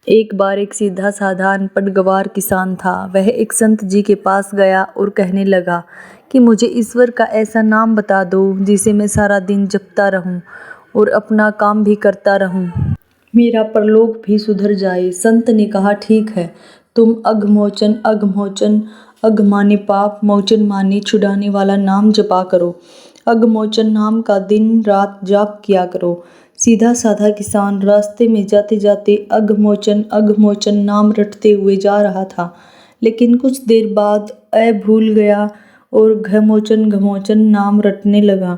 एक बार एक सीधा साधारण पटगवार किसान था। वह एक संत जी के पास गया और कहने लगा कि मुझे ईश्वर का ऐसा नाम बता दो जिसे मैं सारा दिन जपता रहूं और अपना काम भी करता रहूं। मेरा परलोक भी सुधर जाए। संत ने कहा, ठीक है, तुम अघमोचन अघमोचन, अघ माने पाप, मोचन माने छुड़ाने वाला नाम जपा करो। अघमोचन नाम का दिन रात जाप किया करो। सीधा साधा किसान रास्ते में जाते जाते अघमोचन अघमोचन नाम रटते हुए जा रहा था, लेकिन कुछ देर बाद भूल गया और घमोचन घमोचन नाम रटने लगा।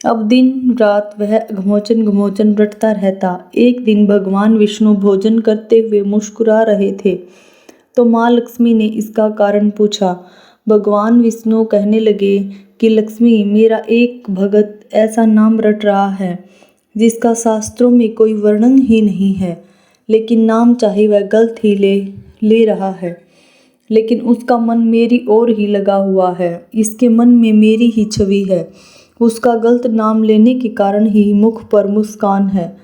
अब दिन रात वह घमोचन घमोचन रटता रहता। एक दिन भगवान विष्णु भोजन करते हुए मुस्कुरा रहे थे, तो माँ लक्ष्मी ने इसका कारण पूछा। भगवान विष्णु कहने लगे कि लक्ष्मी, मेरा एक भगत ऐसा नाम रट रहा है जिसका शास्त्रों में कोई वर्णन ही नहीं है, लेकिन नाम चाहे वह गलत ही ले रहा है, लेकिन उसका मन मेरी ओर ही लगा हुआ है। इसके मन में मेरी ही छवि है। उसका गलत नाम लेने के कारण ही मुख पर मुस्कान है।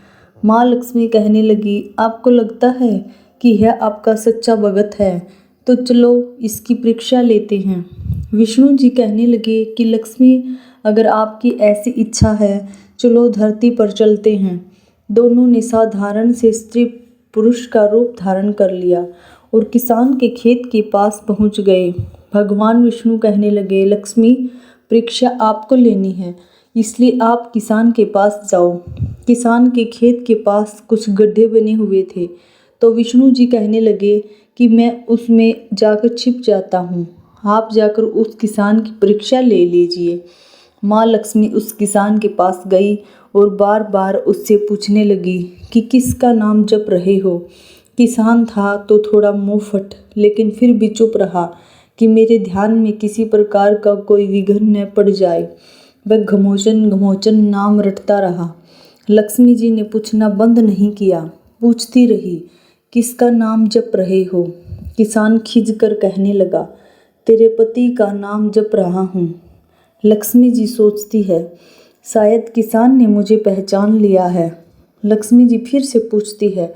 माँ लक्ष्मी कहने लगी, आपको लगता है कि यह आपका सच्चा भगत है, तो चलो इसकी परीक्षा लेते हैं। विष्णु जी कहने लगे कि लक्ष्मी, अगर आपकी ऐसी इच्छा है, चलो धरती पर चलते हैं। दोनों ने साधारण से स्त्री पुरुष का रूप धारण कर लिया और किसान के खेत के पास पहुंच गए। भगवान विष्णु कहने लगे, लक्ष्मी, परीक्षा आपको लेनी है, इसलिए आप किसान के पास जाओ। किसान के खेत के पास कुछ गड्ढे बने हुए थे, तो विष्णु जी कहने लगे कि मैं उसमें जाकर छिप जाता हूँ, आप जाकर उस किसान की परीक्षा ले लीजिए। माँ लक्ष्मी उस किसान के पास गई और बार बार उससे पूछने लगी कि किसका नाम जप रहे हो। किसान था तो थोड़ा मुंहफट, लेकिन फिर भी चुप रहा कि मेरे ध्यान में किसी प्रकार का कोई विघ्न न पड़ जाए। वह घमोचन घमोचन नाम रटता रहा। लक्ष्मी जी ने पूछना बंद नहीं किया, पूछती रही, किसका नाम जप रहे हो। किसान खिंच कर कहने लगा, तेरे पति का नाम जप रहा हूँ। लक्ष्मी जी सोचती है, शायद किसान ने मुझे पहचान लिया है। लक्ष्मी जी फिर से पूछती है,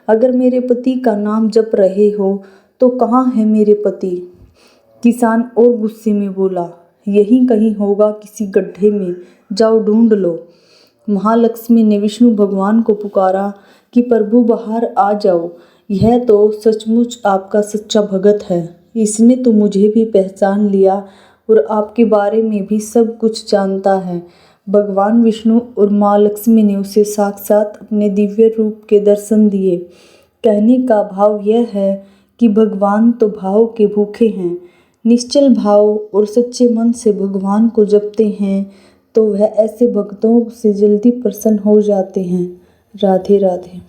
अगर मेरे पति का नाम जप रहे हो तो कहाँ है मेरे पति। किसान और गुस्से में बोला, यहीं कहीं होगा किसी गड्ढे में, जाओ ढूंढ लो। महालक्ष्मी ने विष्णु भगवान को पुकारा कि प्रभु बाहर आ जाओ, यह तो सचमुच आपका सच्चा भगत है। इसने तो मुझे भी पहचान लिया और आपके बारे में भी सब कुछ जानता है। भगवान विष्णु और माँ लक्ष्मी ने उसे साक्षात अपने दिव्य रूप के दर्शन दिए। कहने का भाव यह है कि भगवान तो भाव के भूखे हैं। निश्चल भाव और सच्चे मन से भगवान को जपते हैं तो वह ऐसे भक्तों से जल्दी प्रसन्न हो जाते हैं। राधे राधे।